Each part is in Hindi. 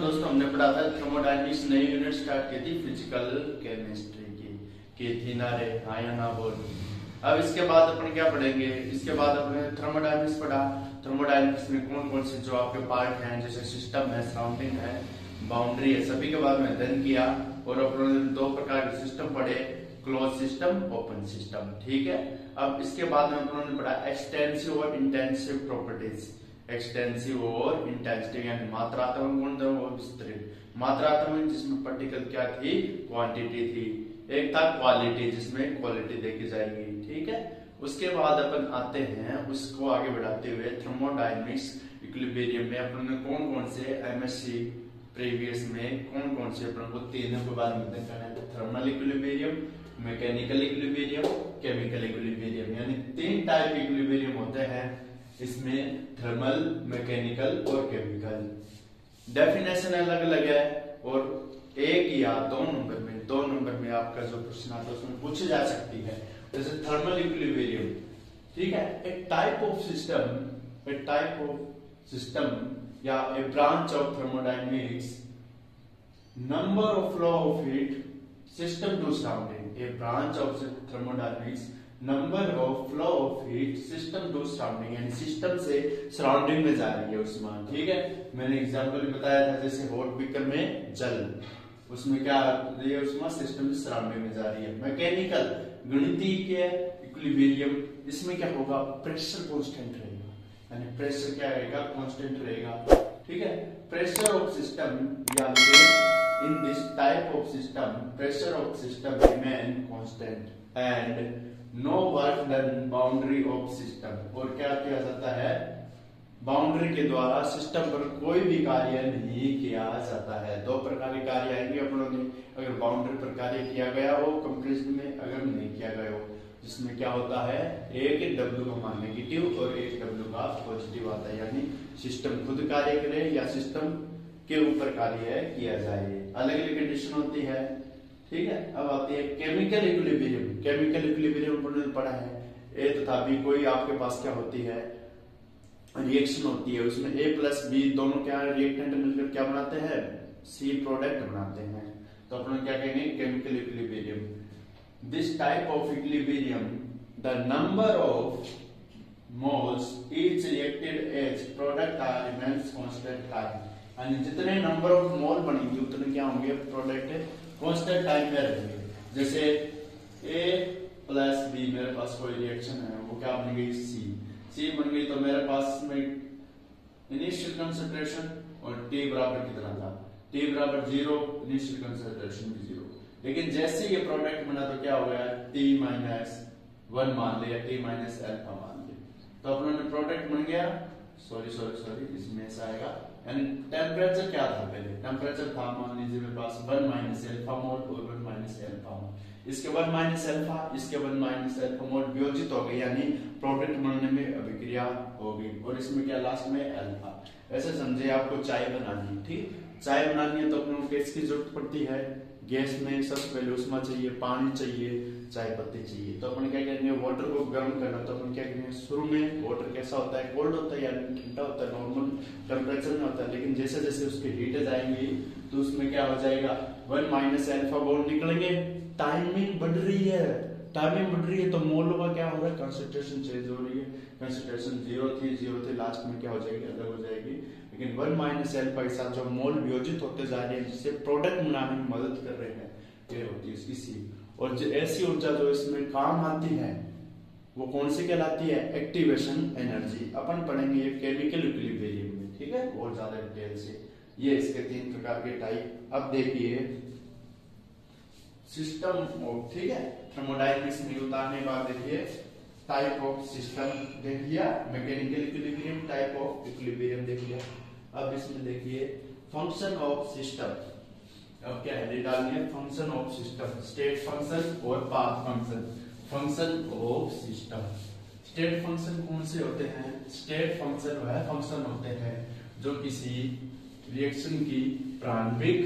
दोस्तों हमने पढ़ा था थर्मोडायनेमिक्स, नई यूनिट स्टार्ट की थी फिजिकल केमिस्ट्री की थी ना रे, हाँ या ना बोल। अब इसके बाद अपन क्या पढ़ेंगे, इसके बाद अपने थर्मोडायनेमिक्स पढ़ा। थर्मोडायनेमिक्स में कौन कौन से जो आपके पार्ट हैं, जैसे सिस्टम है, सराउंडिंग है, बाउंड्री है, सभी के बारे में अध्ययन किया। और अपने दो प्रकार के सिस्टम पढ़े, क्लोज सिस्टम, ओपन सिस्टम। ठीक है। अब इसके बाद में अपने पढ़ा एक्सटेंसिव और इंटेंसिव प्रॉपर्टीज। एक्सटेंसिव और इंटेंसिव यानी मात्रात्मक गुणधर्म और विस्तृत। मात्रात्मक जिसमें पर्टिकुलर क्या थी, क्वांटिटी थी। एक था क्वालिटी जिसमें क्वालिटी देखी जाएगी। ठीक है। उसके बाद अपन आते हैं, उसको आगे बढ़ाते हुए थर्मोडायनेमिक्स इक्विलिब्रियम में अपन ने कौन कौन से एमएससी प्रीवियस में कौन कौन से अपन को तीनों के बारे में देखना है। Thermal equilibrium, mechanical equilibrium, chemical equilibrium, यानी तीन टाइप के इक्विलिब्रियम होते हैं इसमें, थर्मल, मैकेनिकल और केमिकल। डेफिनेशन अलग अलग है और एक या दो नंबर में आपका जो प्रश्न आता है उसमें पूछी जा सकती है। जैसे थर्मल इक्विलिब्रियम, ठीक है, एक टाइप ऑफ सिस्टम या a branch of thermodynamics, number of flow of heat system to surrounding. A branch of thermodynamics, number of flow of heat system to surrounding, यानी सिस्टम से सराउंडिंग में जा रही है उष्मा। ठीक है। मैंने एग्जांपल बताया था, जैसे हॉट बीकर में जल, उसमें क्या रही है उष्मा, सिस्टम से सराउंडिंग में जा रही है। मैकेनिकल गणितीय इक्विलिब्रियम, इसमें क्या होगा, प्रेशर कांस्टेंट रहेगा, यानी प्रेशर क्या रहेगा, कांस्टेंट रहेगा। ठीक है। प्रेशर ऑफ सिस्टम या in this type of system pressure of system remain constant and no work done boundary of system. और क्या किया जाता है, बाउंड्री के द्वारा सिस्टम पर कोई भी कार्य नहीं किया जाता है। दो प्रकार के कार्य आएंगे अपनों ने, अगर बाउंड्री पर कार्य किया गया हो कंप्रेस्ड में, अगर नहीं किया गया हो, जिसमें क्या होता है, एक W का मान नेगेटिव और एक W का पॉजिटिव आता है, यानी सिस्टम खुद कार्य करे या सिस्टम के ऊपर कार्य किया जाए, अलग अलग कंडीशन होती है। ठीक है। अब आती है केमिकल इक्विलिब्रियम। केमिकल इक्विलिब्रियम हमने पढ़ा है, ए तथा बी, कोई आपके पास क्या होती है, रिएक्शन होती है, उसमें A प्लस बी दोनों क्या रिएक्टेंट मिलकर क्या बनाते हैं, C प्रोडक्ट बनाते हैं। तो अपन क्या कहेंगे, chemical equilibrium. This type of equilibrium the number of moles each reacted as product or remains constant time, यानी जितने नंबर ऑफ मोल बनेंगे उतने क्या होंगे, प्रोडक्ट कांस्टेंट टाइम में रहेंगे। जैसे A प्लस बी, मेरे पास कोई रिएक्शन है, वो क्या बन गई, C बन गई, तो मेरे पास में इनिशियल कंसंट्रेशन और T बराबर कितना था, T बराबर 0, इनिशियल कंसंट्रेशन भी 0। लेकिन जैसे ये प्रोडक्ट बना तो क्या हो गया, T माइनस 1 मान लिया, T माइनस अल्फा मान लिया, तो अपना प्रोडक्ट बन गया, सॉरी इसमें ऐसा आएगा, यानी टेम्परेचर क्या था, पहले टेम्परेचर था मान लीजिए मेरे पास 1 माइनस अल्फा मोल और 1 माइनस अल्फा मोल, इसके 1 माइनस अल्फा, इसके 1 माइनस अल्फा मोल वियोजित हो गए, यानी प्रोडक्ट बनने में अभिक्रिया हो गई, और इसमें क्या लास्ट में अल्फा। ऐसे समझे आपको चाय बनानी है, ठीक, चाय बनानी है तो अपने को गैस की जरूरत पड़ती है। गैस में सबसे पहले उष्मा चाहिए, पानी चाहिए, चाय पत्ती चाहिए। तो अपन क्या करेंगे, वाटर को गर्म करना, तो अपन क्या करेंगे, शुरू में वाटर कैसा होता है, कोल्ड होता है, यानी ठंडा होता है, नॉर्मल टेम्परेचर में होता है। लेकिन जैसे जैसे उसकी हीट जाएंगी तो उसमें क्या हो जाएगा, 1 माइनस अल्फा बॉन्ड निकलेंगे, टाइमिंग बढ़ रही है तो मोल का क्या हो रहा है, कंसंट्रेशन चेंज हो रही है। कंसंट्रेशन 0 थी, लास्ट में क्या हो जाएगी, अलग हो जाएगी। लेकिन 1 माइनस अल्फा के साथ जो मोल वियोजित होते जा रहे हैं, जिससे प्रोडक्ट बनाने में मदद कर रहे हैं, ये होती है इसकी C। और जो ऐसी ऊर्जा जो इसमें काम आती है वो कौन सी कहलाती है, एक्टिवेशन एनर्जी। अपन पढ़ेंगे ये केमिकल इक्विलिब्रियम में, ठीक है, और ज्यादा डिटेल से। ये इसके 3 प्रकार के टाइप। अब देखिए सिस्टम ऑफ, ठीक है, थर्मोडायनेमिक्स में उतारने के बाद देखिए टाइप ऑफ सिस्टम देख लिया, mechanical equilibrium, type of equilibrium देख लिया। अब इसमें देखिए फंक्शन ऑफ सिस्टम। अब क्या है, डालनी है function of system, state function और path function. Function of system, state function कौन से होते हैं, स्टेट फंक्शन वह फंक्शन होते हैं जो किसी रिएक्शन की प्रारंभिक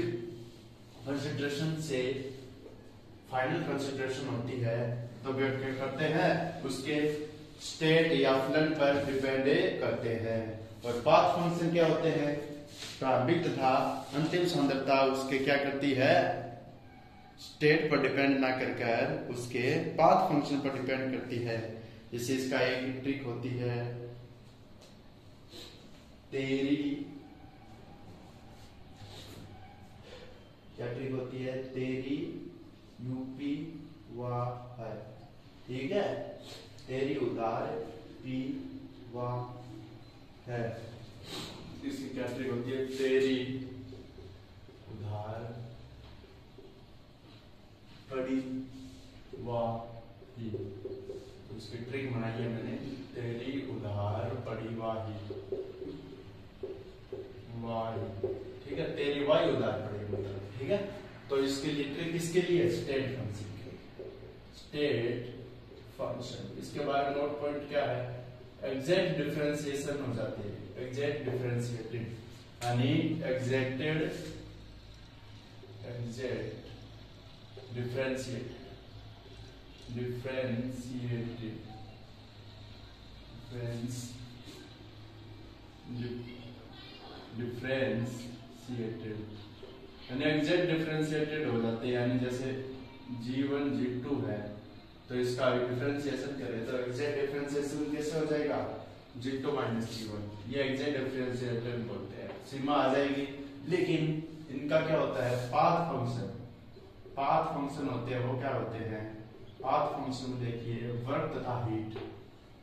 कंसंट्रेशन से फाइनल कंसंट्रेशन होती है तो क्या करते हैं, उसके स्टेट या फलन पर डिपेंड करते हैं। और पाथ फंक्शन क्या होते हैं, प्रारंभिक तथा अंतिम सांद्रता उसके क्या करती है, स्टेट पर डिपेंड ना कर उसके पाथ फंक्शन पर डिपेंड करती है। जैसे इसका एक ट्रिक होती है, तेरी क्या ट्रिक होती है, तेरी यूपी वा है, ठीक है, तेरी उधार पी वा है। इसकी क्या ट्रिक होती है, तेरी उधार पड़ी वा ही, उसकी ट्रिक बनाई है मैंने, तेरी उधार पड़ी वाही, ठीक है, तेरी वाही उधार पड़ी मतलब, ठीक है। तो इसके लिए ट्रिक किसके लिए, स्टेट फंक्शन के, स्टेट फंक्शन। इसके बाद नोट पॉइंट क्या है, एग्जैक्ट डिफरेंशिएशन हो जाती है, एग्जैक्ट डिफरेंशिएटेड यानी एग्जैक्टेड, एग्जैक्ट डिफरेंशिएटेड, डिफरेंशिएटेड, डिफरेंशिएटेड यानी एग्जैक्ट डिफरेंशिएटेड हो जाते हैं। यानी जैसे G1 G2 है तो इसका डिफरेंशिएशन करें तो एग्जैक्ट डिफरेंशिएशन कैसे हो जाएगा, G2 माइनस G1, ये एग्जैक्ट डिफरेंशिएटेड बोलते हैं, सीमा आ जाएगी। लेकिन इनका क्या होता है, पाथ फंक्शन, पाथ फंक्शन होते हैं, वो क्या होते हैं, पाथ फंक्शन देखिए, वर्क तथा हीट,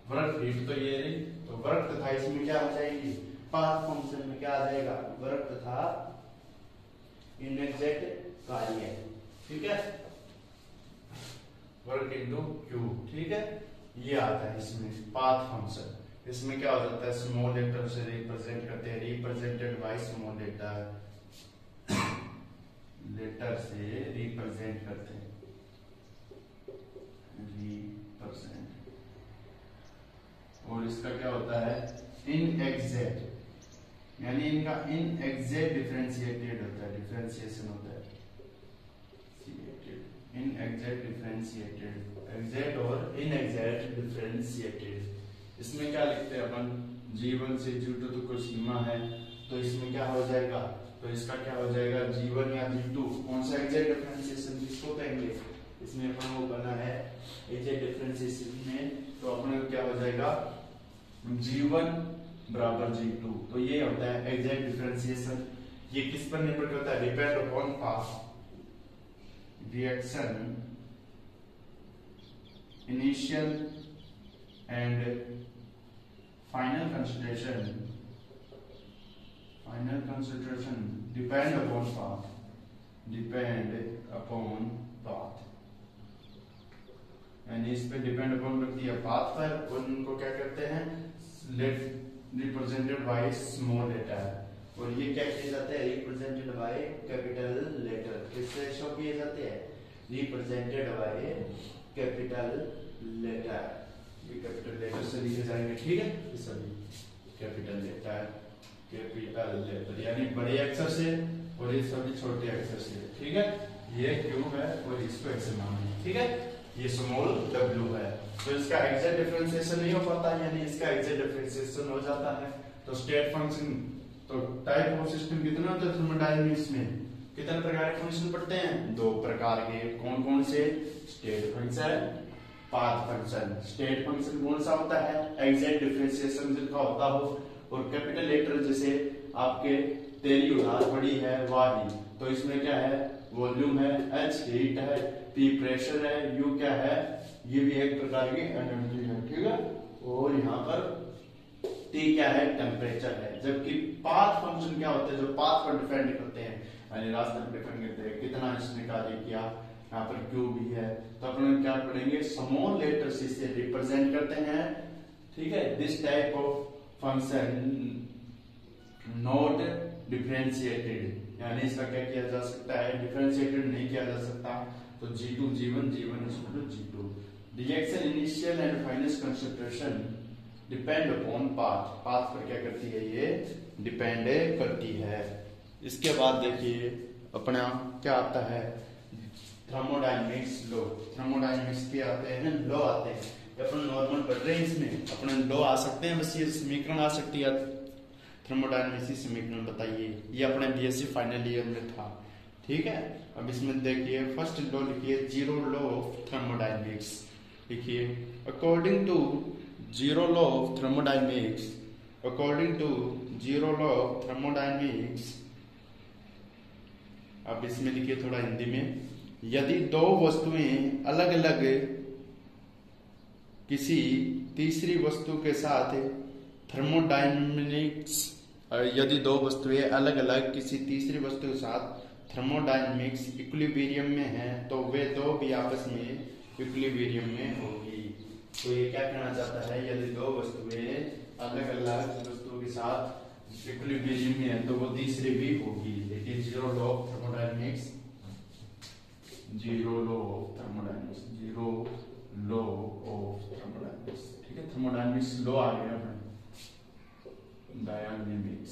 वर्क हीट तो ये रही, तो वर्क तथा इसमें क्या हो जाएगी, पाथ फंक्शन में क्या आ जाएगा, वर्क तथा इनएग्जैक्ट कार्य, ठीक है, वर्क इनटू क्यू, ठीक है, ये आता है इसमें पाथ फंक्शन। इसमें क्या हो जाता है, स्मॉल लेटर से रिप्रेजेंट करते हैं, represented by small letter, letter से रिप्रेजेंट करते हैं, रिप्रेजेंट। और इसका क्या होता है, इनएग्जैक्ट यानी इनका इनएग्जैक्ट डिफरेंशिएटेड होता है, डिफरेंशिएशन होता है, इनएग्जैक्ट डिफरेंशिएटेड, एग्जैक्ट और इनएग्जैक्ट डिफरेंशिएटेड। इसमें क्या लिखते हैं अपन, G1 से G2 तो कोई सीमा है, तो इसमें क्या हो जाएगा, तो इसका क्या हो जाएगा, G1 या G2, कौन सा एग्जैक्ट डिफरेंशिएशन किसको कहेंगे, इसमें अपन वो बना है एग्जैक्ट डिफरेंशिएशन में, तो अपने क्या हो जाएगा, G1 बराबर G2, तो ये होता है एग्जैक्ट डिफरेंशिएशन। ये किस पर निर्भर करता है, depend upon path reaction, initial and final concentration, final concentration depend upon path, depend upon path, यानी इस पे डिपेंड अपॉन करती है पाथ पर, उनको क्या करते हैं, रिप्रेजेंटेड बाय स्मॉल लेटर, और ये क्या किए जाते हैं, रिप्रेजेंटेड बाय कैपिटल लेटर, किससे शो किए जाते हैं, रिप्रेजेंटेड बाय कैपिटल लेटर, ये कैपिटल लेटर से लिखे जाएंगे, ठीक है, ये सभी कैपिटल लेटर, कैपिटल लेटर यानी बड़े अक्षर से, और ये सभी छोटे अक्षर से, ठीक है, ये क्यू है और इसको ऐसे मानेंगे, ठीक है, ये स्मॉल w है, तो इसका एग्जैक्ट डिफरेंशिएशन नहीं हो पाता, यानी इसका एग्जैक्ट डिफरेंशिएशन हो जाता है। तो स्टेट फंक्शन, तो टाइप ऑफ सिस्टम कितने होते हैं थर्मोडायनामिक्स में, कितने प्रकार के फंक्शन पढ़ते हैं, दो प्रकार के, कौन कौन से, state function, path function. State function कौन सा होता है, एग्जैक्ट डिफरेंशिएशन जिनका होता हो, और कैपिटल लेटर जैसे आपके तेरी उधार पड़ी है वाही, तो इसमें क्या है, वॉल्यूम है, H हीट है, P प्रेशर है, U क्या है, ये भी एक प्रकार की एनर्जी है, ठीक है, और यहाँ पर T क्या है, टेम्परेचर है। जबकि पाथ फंक्शन क्या होते हैं, जो पाथ पर डिपेंड करते हैं, यानी रास्ते पर डिपेंड करते हैं, कितना इसने कार्य किया, यहाँ पर Q भी है, तो अपन क्या पढ़ेंगे, स्मॉल लेटर से रिप्रेजेंट करते हैं, ठीक है, this type of function not differentiated, यानी इसका क्या किया जा सकता है, डिफरेंशिएटेड नहीं किया जा सकता, तो G2 G1 G1 G2। Reaction initial and final concentration depend upon path, path पर क्या करती है, ये डिपेंड करती है। इसके बाद देखिए अपना क्या आता है, थर्मोडायनेमिक्स लॉ, थर्मोडायनेमिक्स के आते हैं लॉ आते हैं, अपन नॉर्मल पढ़ रहे हैं, इसमें अपने लॉ आ सकते हैं, बस ये समीकरण आ सकती है थर्मोडायनेमिक्स समीकरण बताइए। ये अपने बीएससी फाइनल ईयर में था, ठीक है। अब इसमें देखिए फर्स्ट लॉ लिखिए, जीरो लॉ ऑफ थर्मोडायनेमिक्स लिखिए। According to zero law of thermodynamics, according to zero law of thermodynamics, अब इसमें लिखिए थोड़ा हिंदी में, यदि दो वस्तुएं अलग अलग किसी तीसरी वस्तु के साथ थर्मोडायनेमिक्स, यदि दो वस्तुएं अलग अलग किसी तीसरी वस्तु के साथ थर्मोडायनेमिक्स इक्विलिब्रियम में हैं तो वे दो भी आपस में इक्विलिब्रियम में होगी। तो ये क्या कहना चाहता है, यदि दो वस्तुएं अलग अलग वस्तुओं के साथ इक्विलिब्रियम में है तो वो तीसरी भी होगी। देखिए zero law of thermodynamics, zero law of thermodynamics, zero law of thermodynamics, ठीक है। थर्मोडायनेमिक्स लॉ आ गया अपने डायनेमिक्स।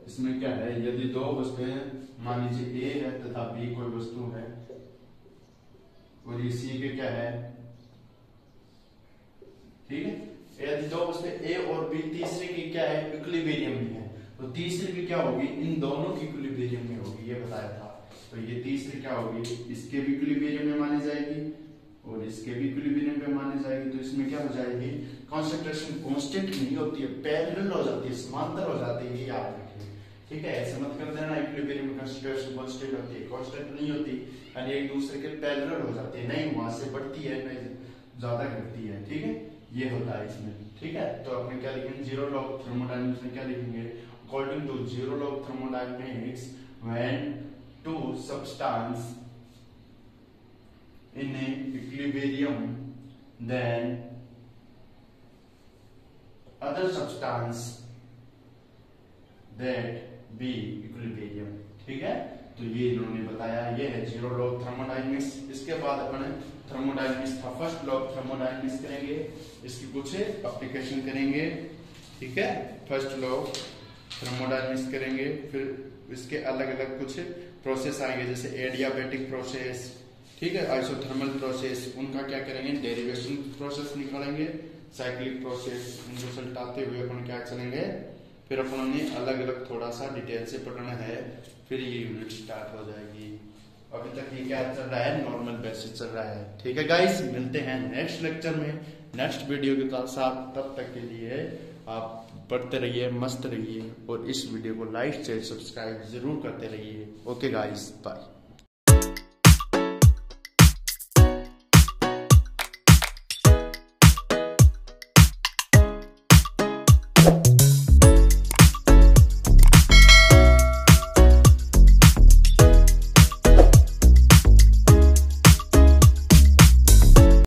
इसमें क्या है, यदि दो वस्तुएं, मान लीजिए ए है तथा बी कोई वस्तु है और ये सी के क्या है, ठीक है। यदि दो वस्तुएं ए और बी तीसरे की क्या है, इक्विलिब्रियम में है, तो तीसरी की क्या होगी, इन दोनों की इक्विलिब्रियम में होगी, ये बताया था। तो ये तीसरी क्या होगी, इसके भी इक्विलिब्रियम में मानी जाएगी और इसके भी इक्विलिब्रियम पे मानी जाएगी। तो इसमें क्या हो जाएगी, कंसंट्रेशन कांस्टेंट नहीं होती है, पैरेलल हो जाती है, समांतर हो जाती है, याद रखिए, ठीक है। ऐसे मत कर देना इक्विलिब्रियम में कंसंट्रेशन कांस्टेंट होती है, कांस्टेंट नहीं होती, यानी एक दूसरे के पैरेलल हो जाती है, नहीं वहां से बढ़ती है नहीं ज्यादा घटती है, ठीक है। ये होता है इसमें, ठीक है। तो अपने क्या लिखेंगे, जीरो लॉ ऑफ थर्मोडायनेमिक्स में क्या लिखेंगे, according to zero law of thermodynamics when two substance in equilibrium then other substance that be equilibrium, ठीक है। तो ये इन्होंने बताया, ये है जीरो लॉ ऑफ थर्मोडायनेमिक्स। इसके बाद अपन थर्मोडायनेमिक्स था, फर्स्ट लॉ ऑफ थर्मोडायनेमिक्स करेंगे, इसकी कुछ एप्लीकेशन करेंगे, ठीक है। फर्स्ट लॉ ऑफ थर्मोडायनेमिक्स करेंगे, फिर इसके अलग अलग कुछ प्रोसेस आएंगे, जैसे एडियाबैटिक प्रोसेस, ठीक है, आइसोथर्मल प्रोसेस, उनका क्या करेंगे, डेरिवेशन प्रोसेस निकालेंगे, साइक्लिक प्रोसेस, इनको सल्टाते हुए अपन क्या चलेंगे, फिर अपन ने अलग अलग थोड़ा सा डिटेल से पढ़ना है, फिर ये यूनिट स्टार्ट हो जाएगी। अभी तक ये क्या चल रहा है, नॉर्मल बेसिस चल रहा है, ठीक है गाइस। मिलते हैं नेक्स्ट लेक्चर में, नेक्स्ट वीडियो के साथ। तब तक के लिए आप पढ़ते रहिए, मस्त रहिए और इस वीडियो को लाइक शेयर सब्सक्राइब जरूर करते रहिए। Okay guys, bye.